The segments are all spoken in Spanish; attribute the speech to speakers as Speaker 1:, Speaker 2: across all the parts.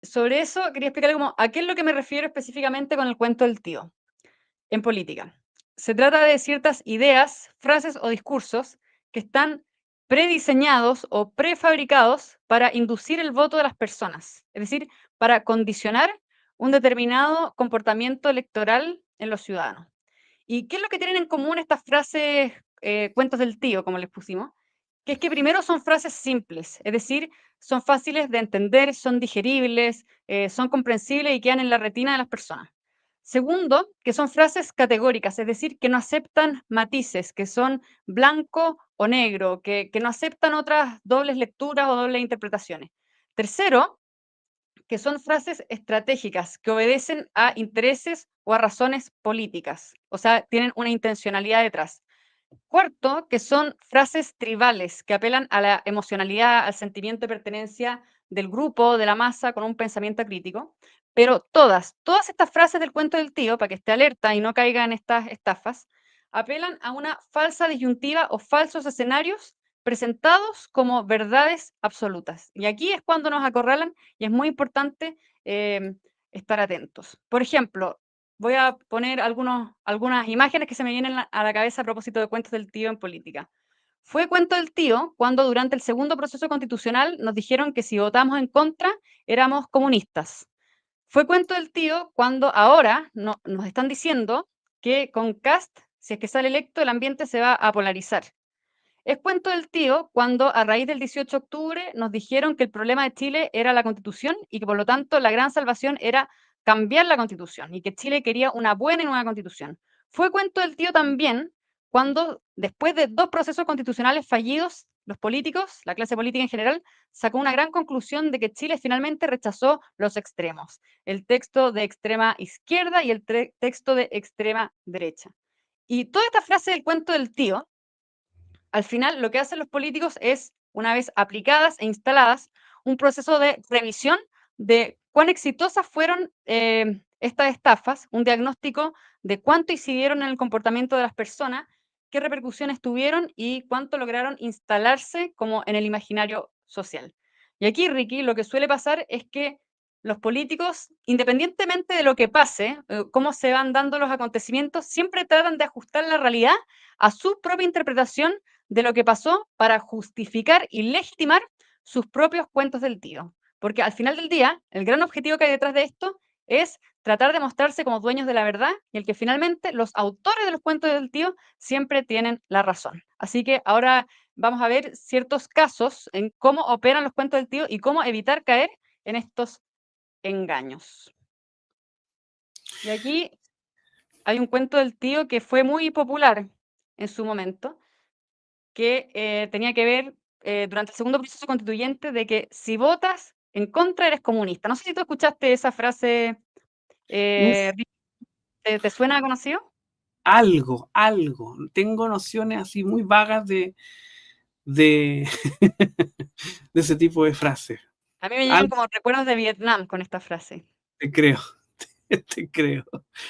Speaker 1: sobre eso quería explicarle como a qué es lo que me refiero específicamente con el cuento del tío en política. Se trata de ciertas ideas, frases o discursos que están prediseñados o prefabricados para inducir el voto de las personas, es decir, para condicionar un determinado comportamiento electoral en los ciudadanos. ¿Y qué es lo que tienen en común estas frases, cuentos del tío, como les pusimos? Que es que primero son frases simples, es decir, son fáciles de entender, son digeribles, son comprensibles y quedan en la retina de las personas. Segundo, que son frases categóricas, es decir, que no aceptan matices, que son blanco o negro, que no aceptan otras dobles lecturas o dobles interpretaciones. Tercero, que son frases estratégicas que obedecen a intereses o a razones políticas, o sea, tienen una intencionalidad detrás. Cuarto, que son frases tribales que apelan a la emocionalidad, al sentimiento de pertenencia del grupo, de la masa, con un pensamiento crítico. Pero todas estas frases del cuento del tío, para que esté alerta y no caiga en estas estafas, apelan a una falsa disyuntiva o falsos escenarios presentados como verdades absolutas. Y aquí es cuando nos acorralan y es muy importante estar atentos. Por ejemplo, voy a poner algunas imágenes que se me vienen a la cabeza a propósito de cuentos del tío en política. Fue cuento del tío cuando durante el segundo proceso constitucional nos dijeron que si votamos en contra éramos comunistas. Fue cuento del tío cuando ahora nos están diciendo que con Kast, si es que sale electo, el ambiente se va a polarizar. Es cuento del tío cuando a raíz del 18 de octubre nos dijeron que el problema de Chile era la Constitución y que por lo tanto la gran salvación era cambiar la Constitución y que Chile quería una buena y nueva Constitución. Fue cuento del tío también cuando después de 2 procesos constitucionales fallidos, los políticos, la clase política en general, sacó una gran conclusión de que Chile finalmente rechazó los extremos, el texto de extrema izquierda y el texto de extrema derecha. Y toda esta frase del cuento del tío al final, lo que hacen los políticos es, una vez aplicadas e instaladas, un proceso de revisión de cuán exitosas fueron estas estafas, un diagnóstico de cuánto incidieron en el comportamiento de las personas, qué repercusiones tuvieron y cuánto lograron instalarse como en el imaginario social. Y aquí, Ricky, lo que suele pasar es que los políticos, independientemente de lo que pase, cómo se van dando los acontecimientos, siempre tratan de ajustar la realidad a su propia interpretación de lo que pasó para justificar y legitimar sus propios cuentos del tío. Porque al final del día, el gran objetivo que hay detrás de esto es tratar de mostrarse como dueños de la verdad y el que finalmente los autores de los cuentos del tío siempre tienen la razón. Así que ahora vamos a ver ciertos casos en cómo operan los cuentos del tío y cómo evitar caer en estos engaños. Y aquí hay un cuento del tío que fue muy popular en su momento, que tenía que ver durante el segundo proceso constituyente de que si votas en contra eres comunista. No sé si tú escuchaste esa frase,
Speaker 2: Uf,
Speaker 1: ¿te suena conocido?
Speaker 2: algo. Tengo nociones así muy vagas de, de ese tipo de frases.
Speaker 1: A mí me llegan
Speaker 2: Algo
Speaker 1: como recuerdos de Vietnam con esta frase.
Speaker 2: te creo, te creo.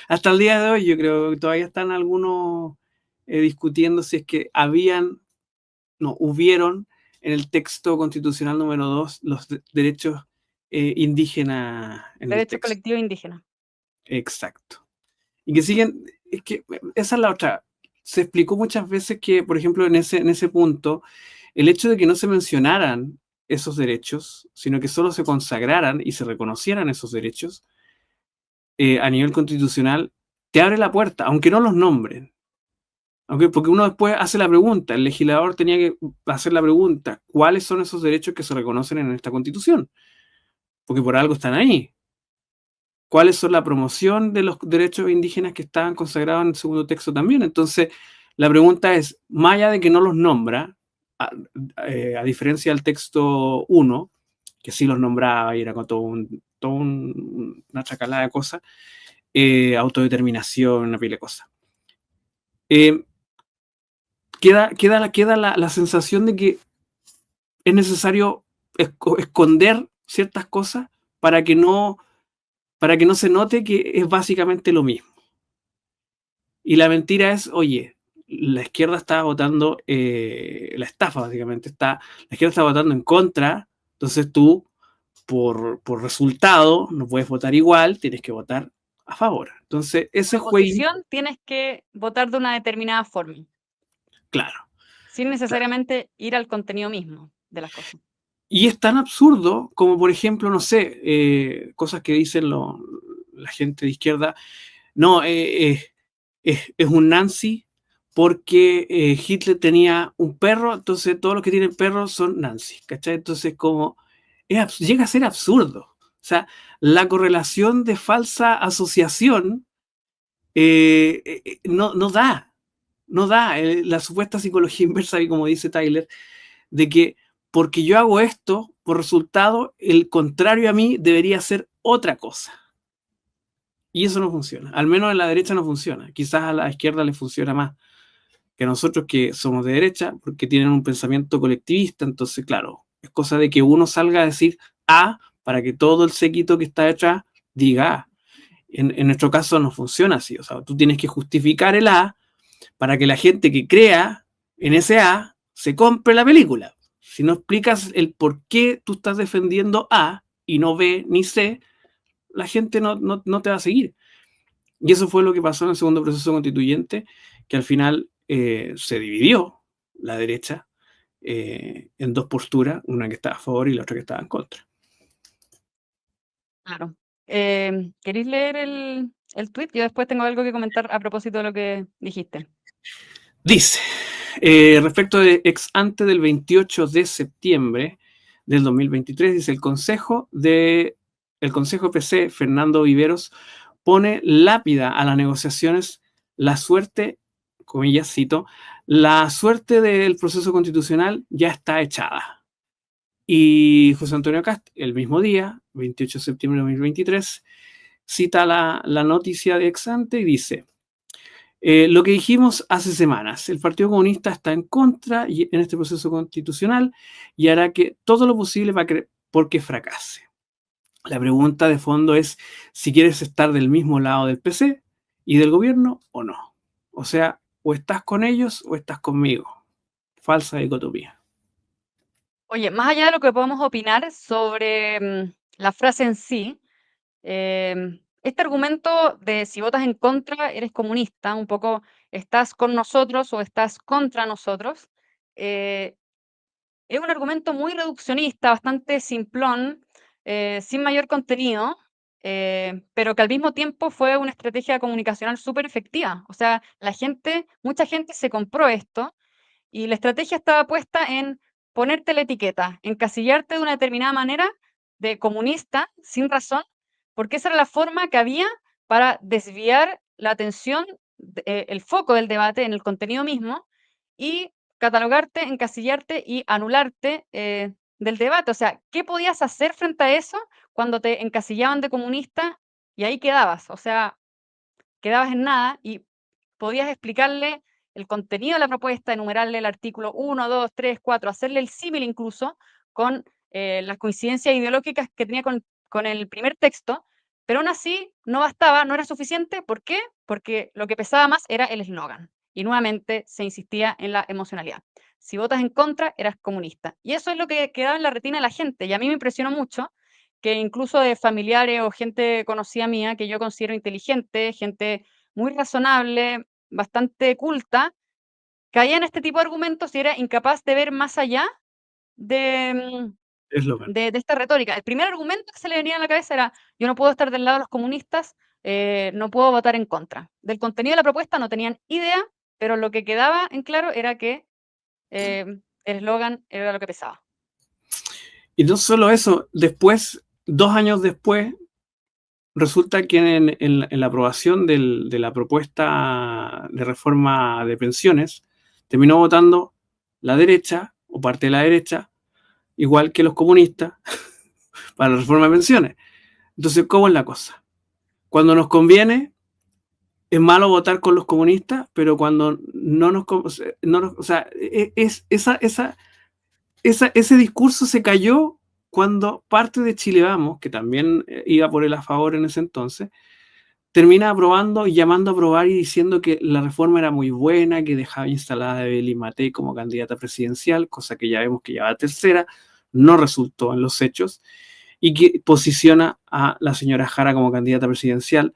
Speaker 2: Hasta el día de hoy yo creo que todavía están algunos discutiendo si es que hubieron en el texto constitucional número 2 los derechos indígenas en el
Speaker 1: Derechos
Speaker 2: texto.
Speaker 1: colectivos indígenas.
Speaker 2: Exacto. Y que siguen, es que esa es la otra. Se explicó muchas veces que, por ejemplo, en ese punto, el hecho de que no se mencionaran esos derechos, sino que solo se consagraran y se reconocieran esos derechos a nivel constitucional, te abre la puerta, aunque no los nombren. Porque uno después hace la pregunta, el legislador tenía que hacer la pregunta, ¿cuáles son esos derechos que se reconocen en esta constitución? Porque por algo están ahí. ¿Cuáles son la promoción de los derechos indígenas que estaban consagrados en el segundo texto también? Entonces, la pregunta es, más allá de que no los nombra, a diferencia del texto 1, que sí los nombraba y era con una chacalada de cosas, autodeterminación, una pila de cosas. Eh, queda la sensación de que es necesario esconder ciertas cosas para que no, para que no se note que es básicamente lo mismo. Y la mentira es, oye, la izquierda está votando, la estafa básicamente, la izquierda está votando en contra, entonces tú por resultado, no puedes votar igual, tienes que votar a favor. Entonces, ese jueguito,
Speaker 1: Tienes que votar de una determinada forma,
Speaker 2: claro.
Speaker 1: sin necesariamente ir al contenido mismo de las cosas.
Speaker 2: Y es tan absurdo como, por ejemplo, no sé, cosas que dicen la gente de izquierda, no, es un Nancy porque Hitler tenía un perro, entonces todos los que tienen perros son Nancy, ¿cachai? Entonces como llega a ser absurdo. O sea, la correlación de falsa asociación no da, no da. La supuesta psicología inversa, y como dice Tyler, de que porque yo hago esto, por resultado, el contrario a mí debería ser otra cosa. Y eso no funciona. Al menos en la derecha no funciona. Quizás a la izquierda le funciona más que a nosotros que somos de derecha, porque tienen un pensamiento colectivista. Entonces, claro, es cosa de que uno salga a decir A para que todo el séquito que está detrás diga A. En nuestro caso no funciona así. O sea, tú tienes que justificar el A para que la gente que crea en ese A se compre la película. Si no explicas el por qué tú estás defendiendo A y no B ni C, la gente no te va a seguir. Y eso fue lo que pasó en el segundo proceso constituyente, que al final se dividió la derecha en dos posturas, una que estaba a favor y la otra que estaba en contra.
Speaker 1: Claro. ¿Queréis leer el tweet? Yo después tengo algo que comentar a propósito de lo que dijiste.
Speaker 2: Dice, respecto de ex ante del 28 de septiembre del 2023, dice el Consejo PC, Fernando Viveros, pone lápida a las negociaciones la suerte, comillas, cito, la suerte del proceso constitucional ya está echada. Y José Antonio Cast, el mismo día, 28 de septiembre de 2023, cita la noticia de ex ante y dice, lo que dijimos hace semanas, el Partido Comunista está en contra en este proceso constitucional y hará que todo lo posible porque fracase. La pregunta de fondo es si quieres estar del mismo lado del PC y del gobierno o no. O sea, o estás con ellos o estás conmigo. Falsa dicotomía.
Speaker 1: Oye, más allá de lo que podemos opinar sobre la frase en sí, este argumento de si votas en contra eres comunista, un poco estás con nosotros o estás contra nosotros, eh, es un argumento muy reduccionista, bastante simplón, sin mayor contenido, pero que al mismo tiempo fue una estrategia comunicacional súper efectiva. O sea, mucha gente se compró esto y la estrategia estaba puesta en ponerte la etiqueta, encasillarte de una determinada manera de comunista sin razón, porque esa era la forma que había para desviar la atención, el foco del debate en el contenido mismo y catalogarte, encasillarte y anularte del debate. O sea, ¿qué podías hacer frente a eso cuando te encasillaban de comunista y ahí quedabas? O sea, quedabas en nada y podías explicarle el contenido de la propuesta, enumerarle el artículo 1, 2, 3, 4, hacerle el símil incluso con las coincidencias ideológicas que tenía con el primer texto, pero aún así no bastaba, no era suficiente. ¿Por qué? Porque lo que pesaba más era el eslogan. Y nuevamente se insistía en la emocionalidad. Si votas en contra, eras comunista. Y eso es lo que quedaba en la retina de la gente. Y a mí me impresionó mucho que incluso de familiares o gente conocida mía, que yo considero inteligente, gente muy razonable, bastante culta, caía en este tipo de argumentos y era incapaz de ver más allá de,
Speaker 2: Eslogan.
Speaker 1: de esta retórica. El primer argumento que se le venía a la cabeza era, yo no puedo estar del lado de los comunistas, no puedo votar en contra. Del contenido de la propuesta no tenían idea, pero lo que quedaba en claro era que el eslogan era lo que pesaba.
Speaker 2: Y no solo eso, después, 2 años después, resulta que en la aprobación de la propuesta de reforma de pensiones, terminó votando la derecha o parte de la derecha, igual que los comunistas, para la reforma de pensiones. Entonces, ¿cómo es la cosa? Cuando nos conviene, es malo votar con los comunistas, pero cuando o sea, ese discurso se cayó cuando parte de Chile Vamos, que también iba por el a favor en ese entonces, termina aprobando y llamando a aprobar y diciendo que la reforma era muy buena, que dejaba instalada a Evelyn Matei como candidata presidencial, cosa que ya vemos que ya va a tercera, no resultó en los hechos. y que posiciona a la señora Jara como candidata presidencial